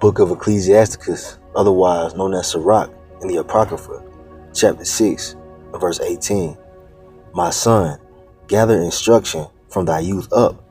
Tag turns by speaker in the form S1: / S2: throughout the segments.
S1: Book of Ecclesiasticus, otherwise known as Sirach, in the Apocrypha, chapter 6, verse 18. My son, gather instruction from thy youth up,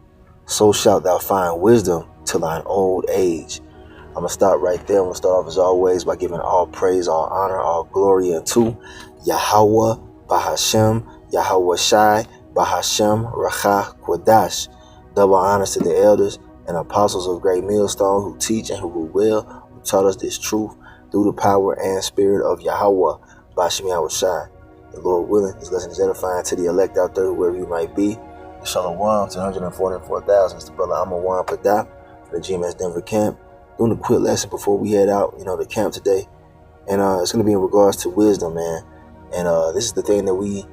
S1: so shalt thou find wisdom till thine old age. I'm going to stop right there. I'm going to start off as always by giving all praise, all honor, all glory unto Yahweh Bahashem, Yahweh Shai, Bahashem, Racha, Quadash. Double honors to the elders and apostles of Great Millstone who teach and who will, who taught us this truth through the power and spirit of Yahweh, Bahashem Yahweh Shai. The Lord willing, this lesson is edifying to the elect out there, wherever you might be. Shalom to 144,000. It's the brother Amawan Padah for the GMS Denver camp. Doing a quick lesson before we head out, the camp today. And it's going to be in regards to wisdom, man. And this is the thing that we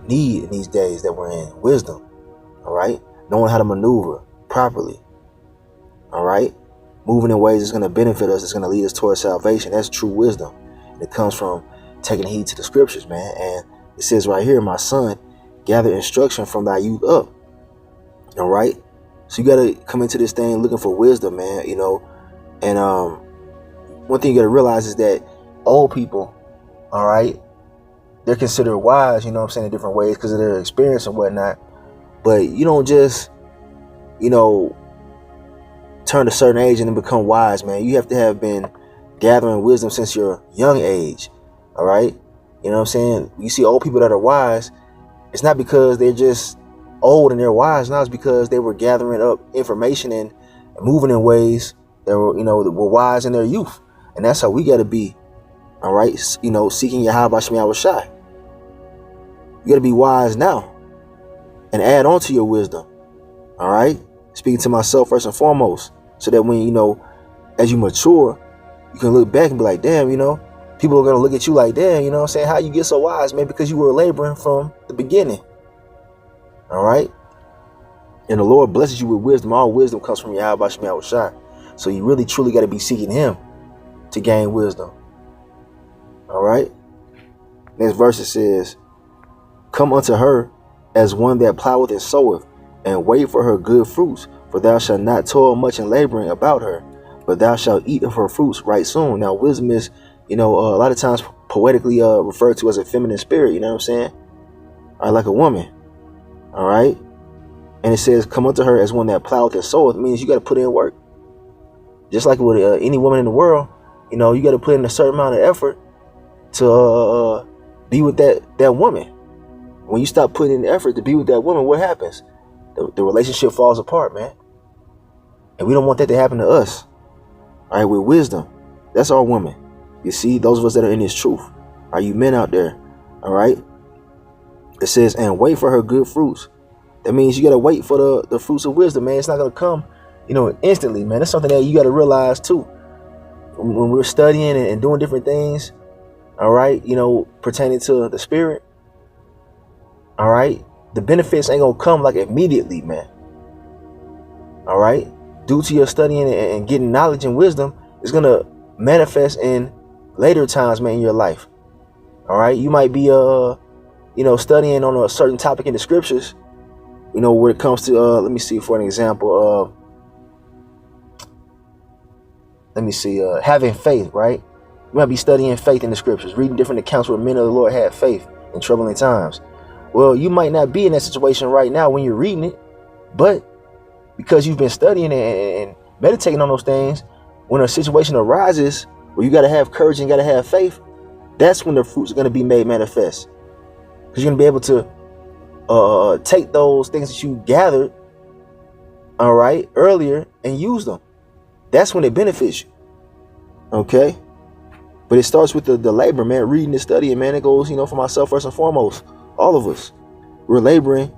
S1: need in these days that we're in. Wisdom. All right? Knowing how to maneuver properly. All right? Moving in ways that's going to benefit us, that's going to lead us towards salvation. That's true wisdom. And it comes from taking heed to the scriptures, man. And it says right here, my son, gather instruction from thy youth up. All right? So you got to come into this thing looking for wisdom, man, And one thing you got to realize is that old people, all right, they're considered wise, in different ways because of their experience and whatnot. But you don't just, turn a certain age and then become wise, man. You have to have been gathering wisdom since your young age, all right? You know what I'm saying? You see old people that are wise, it's not because they're just old and they're wise. Now it's because they were gathering up information and moving in ways that were, that were wise in their youth. And that's how we got to be, all right? Seeking Yahweh Shem Yahweh Shai. You got to be wise now and add on to your wisdom, all right? Speaking to myself first and foremost, so that when, as you mature, you can look back and be like, damn, people are going to look at you like, damn, how you get so wise, man, because you were laboring from the beginning. All right. And the Lord blesses you with wisdom. All wisdom comes from Yahweh Shem Yahweh Shai. So you really truly got to be seeking him to gain wisdom. All right. Next verse it says, come unto her as one that ploweth and soweth, and wait for her good fruits, for thou shalt not toil much in laboring about her, but thou shalt eat of her fruits right soon. Now wisdom is, a lot of times poetically referred to as a feminine spirit, you know what I'm saying? All right, like a woman. All right. And it says, come unto her as one that ploweth and soweth. It means you got to put in work. Just like with any woman in the world, you got to put in a certain amount of effort to be with that woman. When you stop putting in the effort to be with that woman, what happens? The relationship falls apart, man. And we don't want that to happen to us. All right, with wisdom, that's our woman. You see, those of us that are in this truth. Are you men out there? All right. It says, and wait for her good fruits. That means you got to wait for the fruits of wisdom, man. It's not going to come, instantly, man. That's something that you got to realize too. When we're studying and doing different things, all right, pertaining to the spirit, all right, the benefits ain't going to come like immediately, man. All right. Due to your studying and getting knowledge and wisdom, it's going to manifest in later times, man, in your life. All right. You might be, studying on a certain topic in the scriptures, when it comes to, let me see, for an example, having faith, right? You might be studying faith in the scriptures, reading different accounts where men of the Lord had faith in troubling times. Well, you might not be in that situation right now when you're reading it, but because you've been studying and meditating on those things, when a situation arises where you got to have courage and got to have faith, that's when the fruits are going to be made manifest. Because you're going to be able to take those things that you gathered, all right, earlier and use them. That's when it benefits you. Okay? But it starts with the labor, man, reading and studying, man. It goes, for myself first and foremost. All of us. We're laboring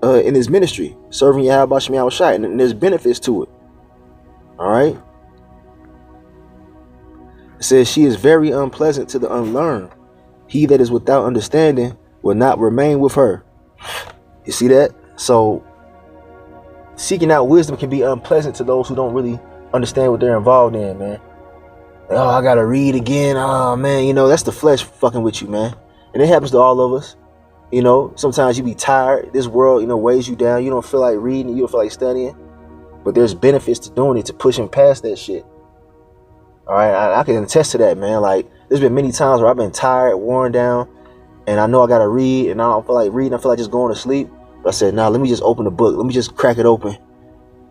S1: in this ministry, serving Yahweh Shem Yahweh Shai, and there's benefits to it. All right? It says, she is very unpleasant to the unlearned. He that is without understanding will not remain with her. You see that? So seeking out wisdom can be unpleasant to those who don't really understand what they're involved in, man. Oh, I gotta read again. Oh man, that's the flesh fucking with you, man. And it happens to all of us. You know, sometimes you be tired. This world, weighs you down. You don't feel like reading. You don't feel like studying. but there's benefits to doing it, to pushing past that shit. All right, I can attest to that, man. Like, there's been many times where I've been tired, worn down, and I know I gotta read, and I don't feel like reading. I feel like just going to sleep. But I said, nah, let me just open the book. Let me just crack it open.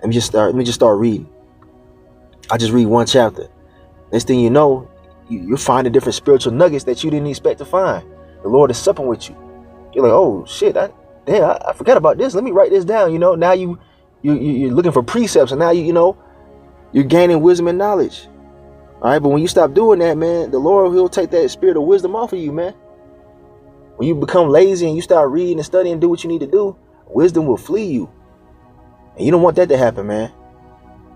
S1: Let me just start reading. I just read one chapter. Next thing you know, you're finding different spiritual nuggets that you didn't expect to find. The Lord is supping with you. You're like, oh shit, I forgot about this. Let me write this down. Now you're looking for precepts, and now you're gaining wisdom and knowledge. All right, but when you stop doing that, man, the Lord, he'll take that spirit of wisdom off of you, man. When you become lazy and you start reading and studying and do what you need to do, wisdom will flee you. And you don't want that to happen, man.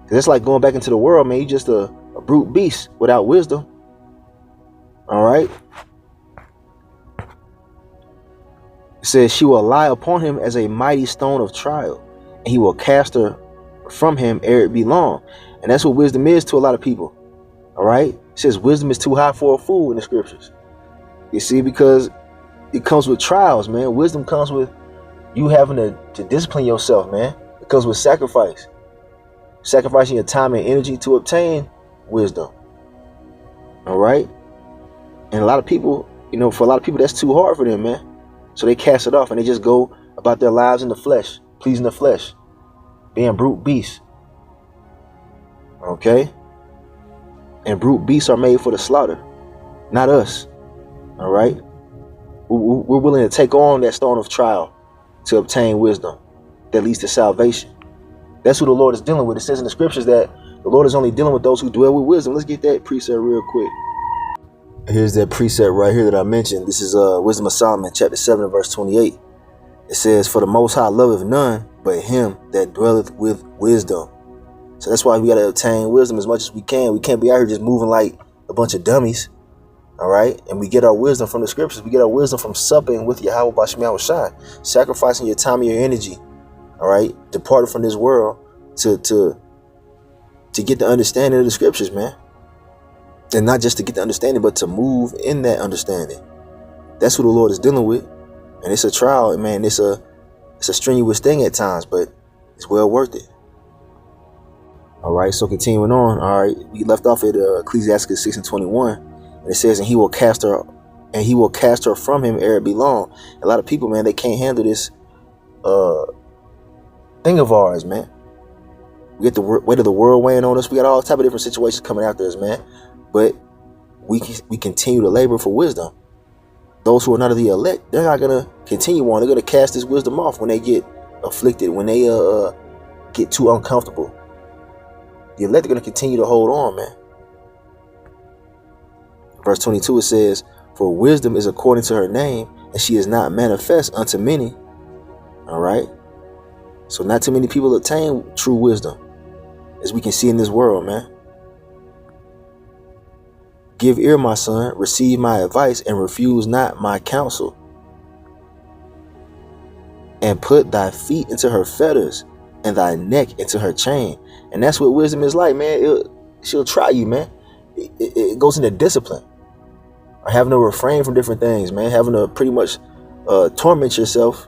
S1: Because it's like going back into the world, man. You're just a brute beast without wisdom. All right. It says she will lie upon him as a mighty stone of trial, and he will cast her from him ere it be long. And that's what wisdom is to a lot of people. All right. It says wisdom is too high for a fool in the scriptures. You see, because it comes with trials, man. Wisdom comes with you having to discipline yourself, man. It comes with sacrifice. Sacrificing your time and energy to obtain wisdom. All right. And a lot of people, for a lot of people, that's too hard for them, man. So they cast it off and they just go about their lives in the flesh, pleasing the flesh, being brute beasts. Okay. And brute beasts are made for the slaughter, not us. All right. We're willing to take on that stone of trial to obtain wisdom that leads to salvation. That's who the Lord is dealing with. It says in the scriptures that the Lord is only dealing with those who dwell with wisdom. Let's get that precept real quick. Here's that precept right here that I mentioned. This is Wisdom of Solomon, chapter 7, verse 28. It says, for the Most High loveth none but him that dwelleth with wisdom. So that's why we got to obtain wisdom as much as we can. We can't be out here just moving like a bunch of dummies. All right. And we get our wisdom from the scriptures. We get our wisdom from supping with Yahweh Bashim Yahushai, sacrificing your time and your energy. All right. Departing from this world to get the understanding of the scriptures, man. And not just to get the understanding, but to move in that understanding. That's who the Lord is dealing with. And it's a trial, man. It's a strenuous thing at times, but it's well worth it. All right. So continuing on. All right. We left off at Ecclesiastes 6:21. And it says, and he will cast her from him ere it be long. A lot of people, man, they can't handle this thing of ours, man. We get the weight of the world weighing on us. We got all type of different situations coming after us, man. But we continue to labor for wisdom. Those who are not of the elect, they're not going to continue on. They're going to cast this wisdom off when they get afflicted, when they get too uncomfortable. The elect are going to continue to hold on, man. Verse 22, it says, for wisdom is according to her name, and she is not manifest unto many. All right. So not too many people attain true wisdom, as we can see in this world, man. Give ear, my son, receive my advice, and refuse not my counsel. And put thy feet into her fetters, and thy neck into her chain. And that's what wisdom is like, man. She'll try you, man. It goes into discipline. Or having to refrain from different things, man. Having to pretty much torment yourself.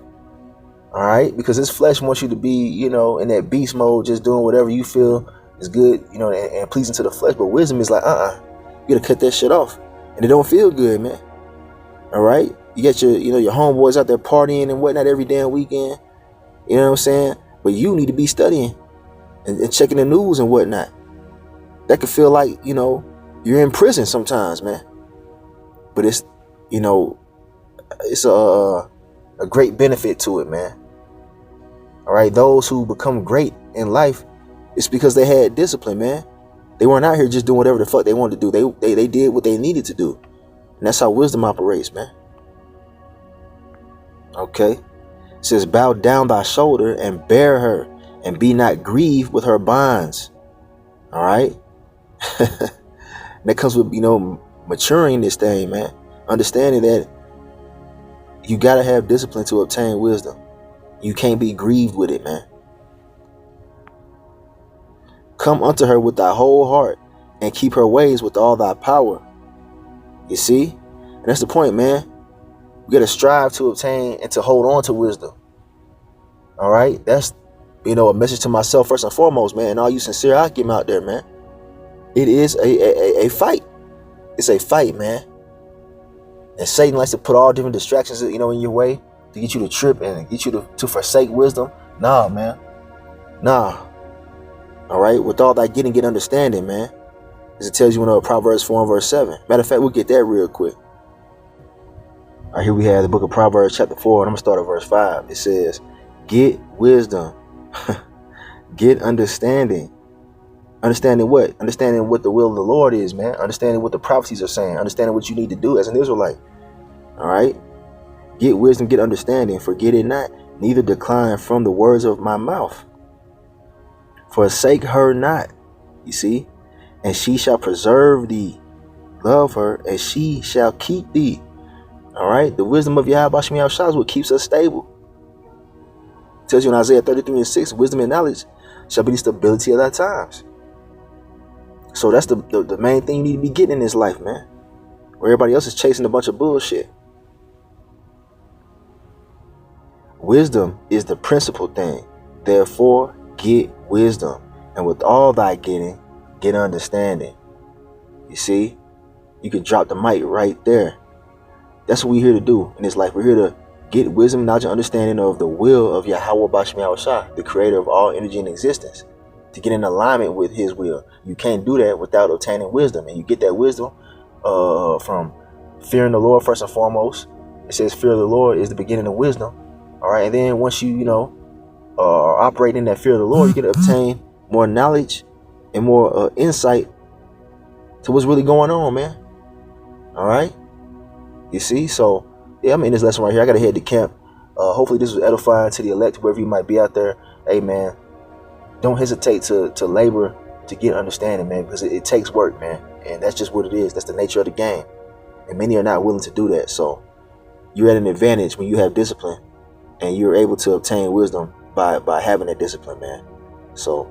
S1: All right. Because this flesh wants you to be, in that beast mode, just doing whatever you feel is good, and pleasing to the flesh. But wisdom is like, you gotta cut that shit off. And it don't feel good, man. All right. You got your homeboys out there partying and whatnot every damn weekend. You know what I'm saying? But you need to be studying and checking the news and whatnot. That could feel like, you're in prison sometimes, man. But it's a great benefit to it, man. All right. Those who become great in life, it's because they had discipline, man. They weren't out here just doing whatever the fuck they wanted to do. They did what they needed to do. And that's how wisdom operates, man. Okay. It says, bow down thy shoulder and bear her, and be not grieved with her bonds. All right. That comes with, maturing this thing, man. Understanding that you got to have discipline to obtain wisdom. You can't be grieved with it, man. Come unto her with thy whole heart, and keep her ways with all thy power. You see? And that's the point, man. We got to strive to obtain and to hold on to wisdom. All right? That's a message to myself first and foremost, man, and all you sincere Akim out there, man. It is a fight. It's a fight, man. And Satan likes to put all different distractions, in your way to get you to trip and get you to forsake wisdom. Nah, man. Nah. All right. With all that get understanding, man. As it tells you in Proverbs 4 and verse 7. Matter of fact, we'll get that real quick. All right, here we have the book of Proverbs chapter 4, and I'm going to start at verse 5. It says, get wisdom. Get understanding. Understanding what? Understanding what the will of the Lord is, man. Understanding what the prophecies are saying. Understanding what you need to do as an Israelite. All right. Get wisdom, get understanding. Forget it not, neither decline from the words of my mouth. Forsake her not. You see? And she shall preserve thee. Love her, and she shall keep thee. All right. The wisdom of Yahweh Bashmi Al-Shah is what keeps us stable. It tells you in Isaiah 33 and 6, wisdom and knowledge shall be the stability of thy times. So that's the main thing you need to be getting in this life, man. Where everybody else is chasing a bunch of bullshit. Wisdom is the principal thing. Therefore, get wisdom. And with all thy getting, get understanding. You see? You can drop the mic right there. That's what we're here to do in this life. We're here to get wisdom, knowledge, and understanding of the will of Yahweh Bashmi Al-Shah, the creator of all energy and existence. To get in alignment with his will. You can't do that without obtaining wisdom. And you get that wisdom from fearing the Lord first and foremost. It says fear of the Lord is the beginning of wisdom. All right. And then once you, are operating in that fear of the Lord, you can obtain more knowledge and more insight to what's really going on, man. All right. You see? So, yeah, I'm in this lesson right here. I got to head to camp. Hopefully this was edifying to the elect, whoever you might be out there. Hey, man. Don't hesitate to labor to get understanding, man, because it takes work, man. And that's just what it is. That's the nature of the game. And many are not willing to do that. So you're at an advantage when you have discipline and you're able to obtain wisdom by having that discipline, man. So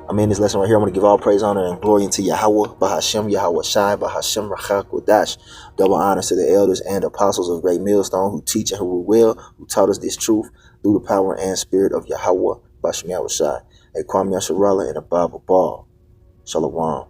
S1: I'm in this lesson right here. I'm going to give all praise, honor, and glory unto Yahweh, Bahashem, Yahweh Shai, Bahashem, Rachak, Kodash. Double honors to the elders and apostles of Great Millstone who teach and who rule well, who taught us this truth through the power and spirit of Yahweh, Bashmi Yahweh Shai. Kwame Asharala and a Bible Ball. Shalom.